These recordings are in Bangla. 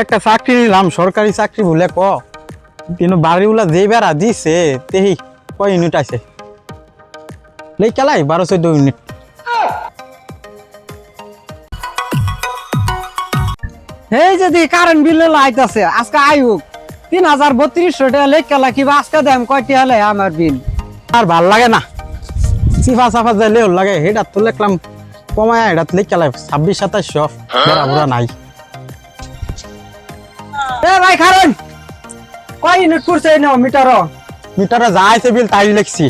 একটা চাকরি নিলাম, সরকারি চাকরি বলে কিন্তু বাড়িগুলা যে বেড়া দিছে তেহি কয় ইউনিট আছে লেই চালাই 12-14 ইউনিট। এই যদি কারেন্ট বিল আইতাছে আজকে আইউক 3032 টাকা লেখ খেলা কিবা আজকে দেম কয়টি হলে আমার বিল আর ভাল লাগে না, চিফা চাফা যাইলে ওর লাগে হেটা তো লেখলাম কমায় এটা লেখ চালাই 26-2700 বেড়া বুড়া নাই। এ ভাই কারেন্ট কয় ইউনিট করছে না মিটারে যা আছে বিল তাই লিখছি।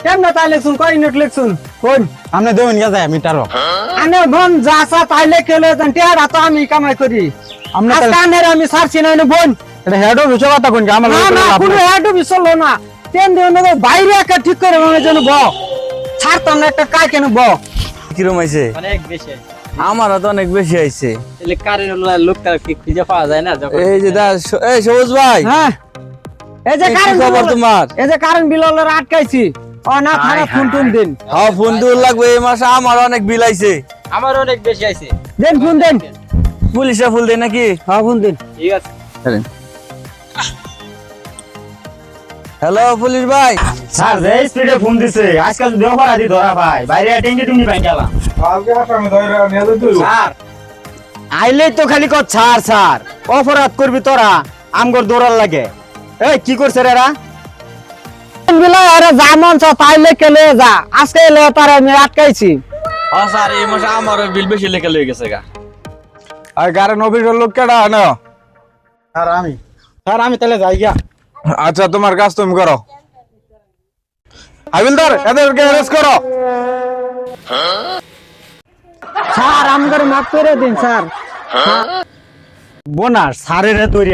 কেমনে তাই লেখছুন কয় ইউনিট লেখছুন কোন আপনি দেবেন গা যায় মিটারও আনে বোন যা সা তাই লেখলে জান টিয়ারা তো আমি কামাই করি আপনি আজকে আনের আমি সারছি না বোন এটা হেড অফিস কথা কোন আমার না না কোনো হেড বিসলো না তেন দিন না বাইরে একটা ঠিক করে মনে যেন ব ছাড়তাম না একটা কাই কেন ব কিরম আইছে? অনেক বেশি আমারও তো অনেক বেশি আইছে। তাহলে কারেন্ট লোকটা কি খুঁজে পাওয়া যায় না যখন এই যে এই সবুজ ভাই, হ্যাঁ এই যে কি কারেন্ট খবর তোমার? এই যে কারেন্ট বিল হলো আটকাইছি ও না থানা ফোন টোন দিন হ্যাঁ ফোন দূর লাগবে, এই মাসে আমার অনেক বিল আইছে। আমার অনেক বেশি আছে। দেন ফোন দেন পুলিশে ফুল দেয় নাকি? হ্যাঁ ফোন দিন ঠিক আছে হ্যালো পুলিশ ভাই, স্যার যে স্পিডে ফোন দিছে আজকাল যদি অপরাধী ধরা ভাই বাইরে টেঙ্গি টুঙ্গি পাই গেলাম স্যার আইলে তো খালি কর ছাড় ছাড় অপরাধ করবি তোরা আমগর দৌড়ার লাগে এই কি করছে রে এরা বিলা আরে যা মন চা তাই লেখে লয়ে যা আজকে এলে তার আমি আটকাইছি হ্যাঁ স্যার এই মাসে আমার বিল বেশি লেখা লয়ে গেছে গা। আর গাড়ি অফিসের লোক কেডা না স্যার আমি তাহলে যাই গিয়া। আচ্ছা তোমার কাজ তুমি করো। হাবিলদার এদেরকে অ্যারেস্ট করো। স্যার আমগর মাফ করে দিন স্যার বোনার সারের তৈরি